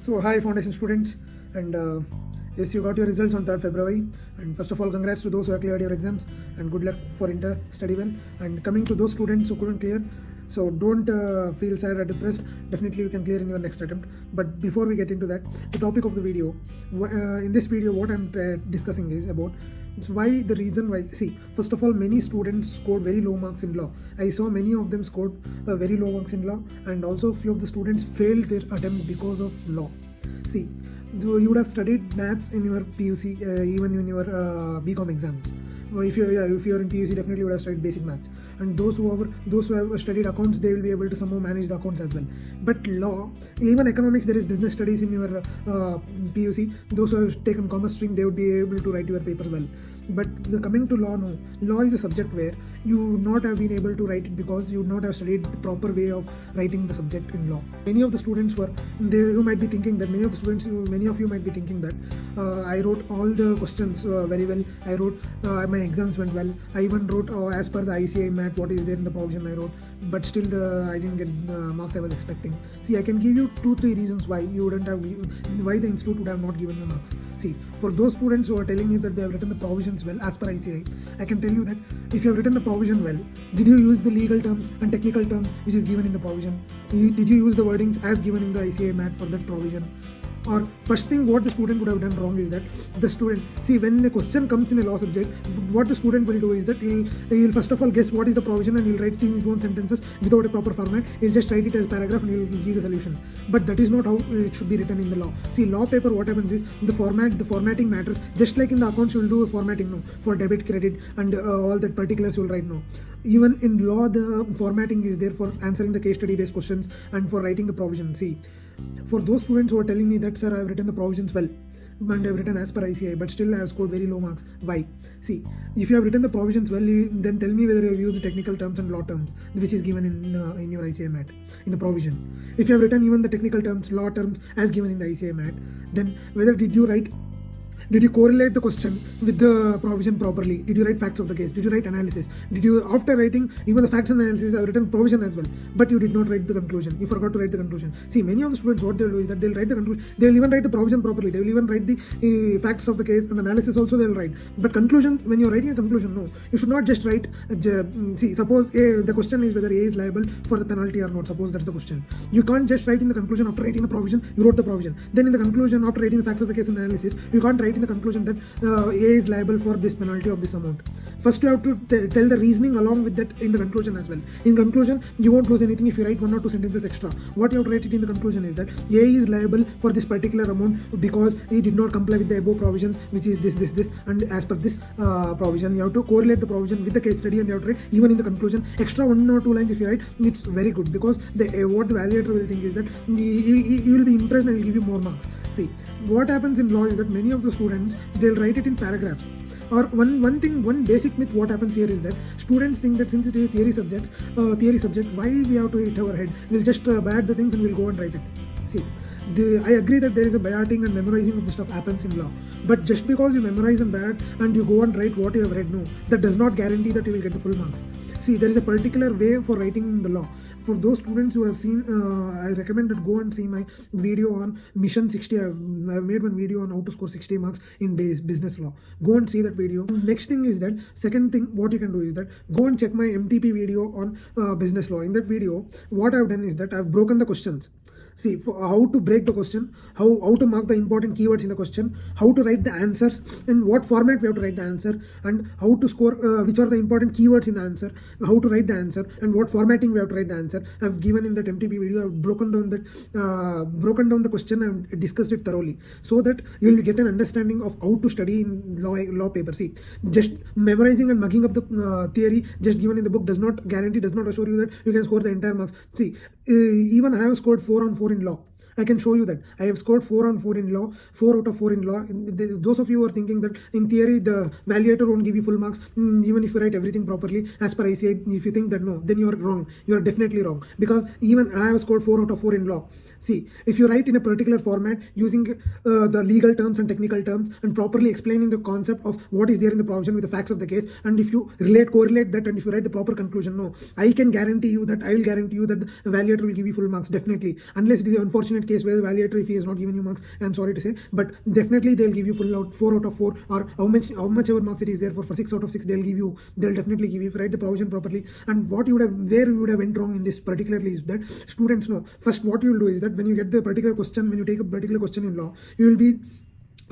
So hi foundation students, and yes, you got your results on 3rd February, and first of all congrats to those who have cleared your exams and good luck for inter, study well. And coming to those students who couldn't clear, so don't feel sad or depressed, definitely you can clear in your next attempt. But before we get into that, the topic of the video, in this video what I'm discussing is about the reason why. See, first of all, many students scored very low marks in law. I saw many of them scored very low marks in law, and also few of the students failed their attempt because of law. See, you would have studied maths in your PUC, even in your BCom exams. If you're in PUC, definitely would have studied basic maths. And those who have studied accounts, they will be able to somehow manage the accounts as well. But law, even economics, there is business studies in your PUC. Those who have taken commerce stream, they would be able to write your paper well. But coming to law, no. Law is a subject where you would not have been able to write it because you would not have studied the proper way of writing the subject in law. Many of the students you might be thinking that many of you might be thinking that I wrote all the questions very well. I wrote my exams went well. I even wrote as per the ICAE math what is there in the provision I wrote, but still I didn't get the marks I was expecting. See, I can give you 2-3 reasons why why the institute would have not given you marks. See, for those students who are telling me that they have written the provisions well as per ICAE, I can tell you that if you have written the provision well, did you use the legal terms and technical terms which is given in the provision? Did you use the wordings as given in the ICAE math for that provision? Or first thing what the student would have done wrong is that the student, see, when the question comes in a law subject, what the student will do is that he'll first of all guess what is the provision and he'll write in his own sentences without a proper format. He'll just write it as a paragraph and he'll give the solution. But that is not how it should be written in the law. See, law paper, what happens is the formatting matters. Just like in the accounts, you'll do a formatting no for debit, credit, and all that particulars you'll write no. Even in law, the formatting is there for answering the case study based questions and for writing the provision. See, for those students who are telling me that, sir, I have written the provisions well and I have written as per ICAE, but still I have scored very low marks. Why? See, if you have written the provisions well, then tell me whether you have used the technical terms and law terms which is given in your ICAE math in the provision. If you have written even the technical terms, law terms as given in the ICAE math, then whether did you correlate the question with the provision properly? Did you write facts of the case? Did you write analysis? Did you, after writing even the facts and analysis, have written provision as well, but you did not write the conclusion? You forgot to write the conclusion. See, many of the students, what they'll do is that they'll write the conclusion, they'll even write the provision properly, they will even write the facts of the case and analysis also they'll write. But conclusion, when you're writing a conclusion, no, you should not just write, see, suppose the question is whether A is liable for the penalty or not. Suppose that's the question. You can't just write in the conclusion after writing the provision, you wrote the provision. Then in the conclusion, after writing the facts of the case and analysis, you can't write in the conclusion that A is liable for this penalty of this amount. First you have to tell the reasoning along with that in the conclusion as well. In conclusion, you won't lose anything if you write 1 or 2 sentences extra. What you have to write it in the conclusion is that A is liable for this particular amount because he did not comply with the above provisions, which is this, and as per this provision, you have to correlate the provision with the case study, and you have to write even in the conclusion extra 1 or 2 lines if you write. It's very good because what the evaluator will think is that he will be impressed and will give you more marks. See, what happens in law is that many of the students, they'll write it in paragraphs. Or one basic myth what happens here is that students think that since it is a theory subject, why we have to hit our head? We'll just bat the things and we'll go and write it. See, I agree that there is a bayating and memorizing of the stuff happens in law. But just because you memorize and bat and you go and write what you have read, no, that does not guarantee that you will get the full marks. See, there is a particular way for writing the law. For those students who have seen, I recommend that go and see my video on Mission 60. I've made one video on how to score 60 marks in business law. Go and see that video. Next thing is that, second thing what you can do is that go and check my MTP video on business law. In that video, what I've done is that I've broken the questions. See, for how to break the question, how to mark the important keywords in the question, how to write the answers, in what format we have to write the answer, and how to score, which are the important keywords in the answer, how to write the answer, and what formatting we have to write the answer. I've given in that MTP video. I've broken down the question and discussed it thoroughly, so that you will get an understanding of how to study in law paper. See, just memorizing and mugging up the theory just given in the book does not assure you that you can score the entire marks. See, even I have scored 4 on 4 in law. I can show you that I have scored 4 on 4 in law, 4 out of 4 in law. Those of you who are thinking that in theory the evaluator won't give you full marks even if you write everything properly as per ICAE, if you think that, no, then you are wrong. You are definitely wrong, because even I have scored 4 out of 4 in law. See, if you write in a particular format using the legal terms and technical terms and properly explaining the concept of what is there in the provision with the facts of the case, and if you correlate that, and if you write the proper conclusion, no, I will guarantee you that the evaluator will give you full marks, definitely. Unless it is an unfortunate case where the evaluator, if he has not given you marks, I'm sorry to say, but definitely they'll give you full out 4 out of 4, or how much ever marks it is there for 6 out of 6, they'll definitely give you if you write the provision properly. And where you would have went wrong in this particularly is that students know first what you will do is that when you get the particular question, when you take a particular question in law, you will be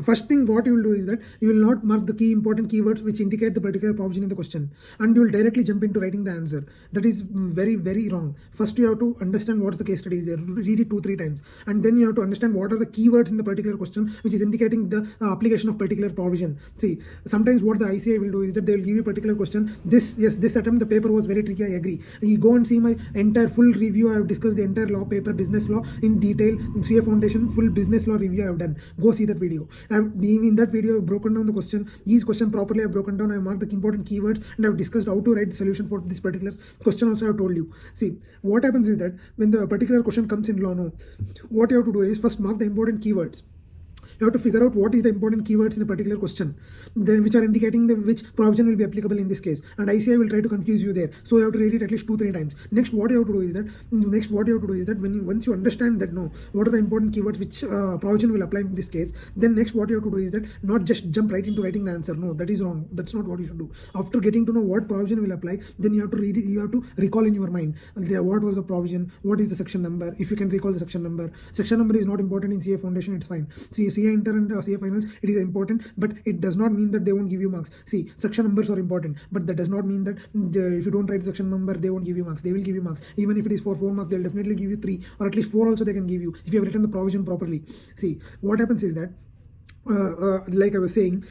first thing what you will do is that you will not mark the key important keywords which indicate the particular provision in the question, and you will directly jump into writing the answer. That is very, very wrong. First you have to understand what the case study is there, read it 2-3 times, and then you have to understand what are the keywords in the particular question which is indicating the application of particular provision. See, sometimes what the ICI will do is that they will give you a particular question. This attempt the paper was very tricky, I agree. You go and see my entire full review. I have discussed the entire law paper, business law in detail, CA Foundation full business law review I have done. Go see that video. In that video, I've broken down the question, each question properly. I've broken down, I've marked the important keywords, and I've discussed how to write the solution for this particular question also I've told you. See, what happens is that when the particular question comes in law, no, what you have to do is first mark the important keywords. You have to figure out what is the important keywords in a particular question, then which are indicating which provision will be applicable in this case. And ICI will try to confuse you there. So you have to read it at least 2-3 times. Next, what you have to do is that once you understand that what are the important keywords which provision will apply in this case, then next what you have to do is that not just jump right into writing the answer. No, that is wrong. That's not what you should do. After getting to know what provision will apply, then you have to read it. You have to recall in your mind what was the provision, what is the section number. If you can recall the section number is not important in CA Foundation. It's fine. See, CA Inter and CA Finals, it is important, but it does not mean that they won't give you marks. See, section numbers are important, but that does not mean that if you don't write the section number, they won't give you marks. They will give you marks. Even if it is for 4 marks, they'll definitely give you 3, or at least 4 also they can give you if you have written the provision properly. See, what happens is that like I was saying,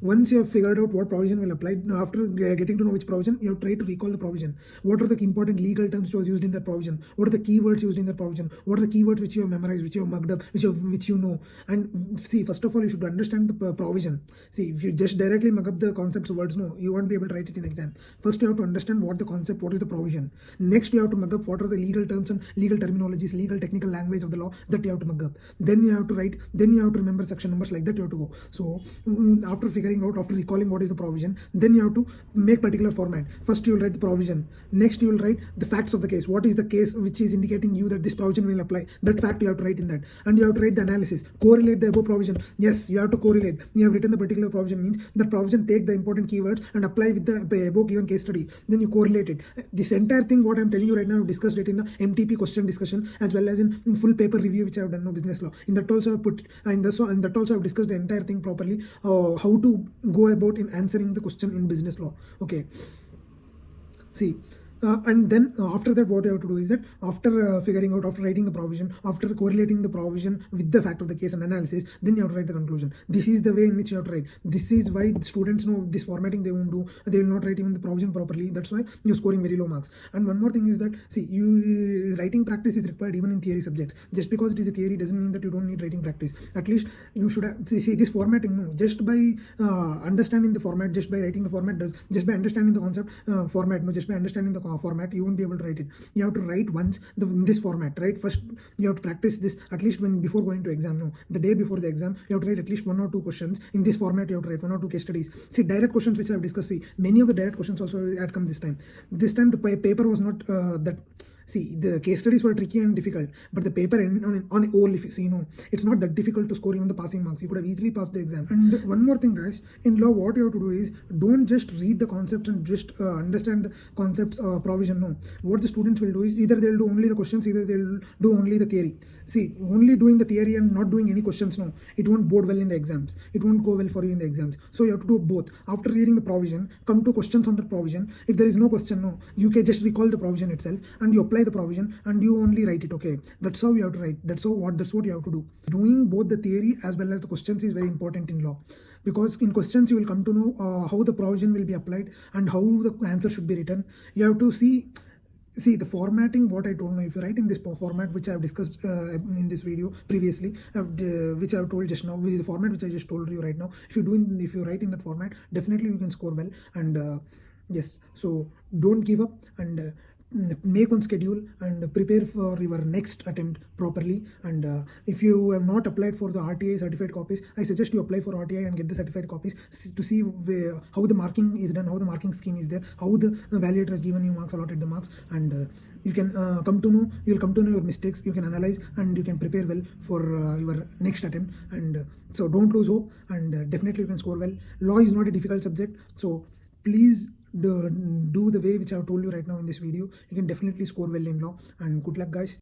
once you have figured out what provision will apply, after getting to know which provision, you have tried to recall the provision. What are the important legal terms which was used in that provision? What are the keywords used in that provision? What are the keywords which you have memorized, which you have mugged up, which you know? And see, first of all, you should understand the provision. See, if you just directly mug up the concepts of words, no, you won't be able to write it in exam. First, you have to understand what the concept, what is the provision. Next, you have to mug up what are the legal terms and legal terminologies, legal technical language of the law that you have to mug up. Then you have to write. Then you have to remember section numbers, like that you have to go. So after recalling what is the provision, then you have to make particular format. First you will write the provision, next you will write the facts of the case. What is the case which is indicating you that this provision will apply? That fact you have to write in that, and you have to write the analysis, correlate the above provision. Yes, you have to correlate. You have written the particular provision, means that provision take the important keywords and apply with the above given case study, then you correlate it. This entire thing what I'm telling you right now, I've discussed it in the MTP question discussion as well as in full paper review which I have done, business law. In that also I've put, and that also I've discussed the entire thing properly, how to go about in answering the question in business law. Okay, see, and then after that what you have to do is that after figuring out, after writing the provision, after correlating the provision with the fact of the case and analysis, then you have to write the conclusion. This is the way in which you have to write. This is why the students know this formatting they won't do. They will not write even the provision properly. That's why you're scoring very low marks. And one more thing is that, see, writing practice is required even in theory subjects. Just because it is a theory doesn't mean that you don't need writing practice. At least you should have, see this formatting, no, just by understanding the format, just by writing the format, just by understanding the concept format, no, just by understanding the format, you won't be able to write it. You have to write once in this format, right? First you have to practice this at least before going to exam. No, the day before the exam you have to write at least 1 or 2 questions in this format. You have to write 1 or 2 case studies. See, direct questions which I have discussed, see, many of the direct questions also had come this time. This time the paper was not that. See, the case studies were tricky and difficult, but the paper on whole, if you see, it's not that difficult to score even the passing marks. You could have easily passed the exam. And one more thing, guys, in law, what you have to do is don't just read the concepts and just understand the concepts provision. No, what the students will do is either they'll do only the questions, either they'll do only the theory. See, only doing the theory and not doing any questions, no, it won't bode well in the exams. It won't go well for you in the exams. So you have to do both. After reading the provision, come to questions on the provision. If there is no question, no, you can just recall the provision itself and you apply the provision and you only write it. Okay, that's how you have to write. That's what you have to do. Doing both the theory as well as the questions is very important in law, because in questions you will come to know how the provision will be applied and how the answer should be written. You have to see the formatting, what I told you. If you write in this format which I have discussed in this video previously, which I have told just now, with the format which I just told you right now, if you write in that format, definitely you can score well. And yes, so don't give up, and make one schedule and prepare for your next attempt properly. And if you have not applied for the RTI certified copies, I suggest you apply for RTI and get the certified copies to see how the marking is done, how the marking scheme is there, how the evaluator has given you marks, allotted the marks, and you can you'll come to know your mistakes, you can analyze, and you can prepare well for your next attempt. And so don't lose hope, and definitely you can score well. Law is not a difficult subject, so please do the way which I have told you right now in this video. You can definitely score well in law, and good luck guys.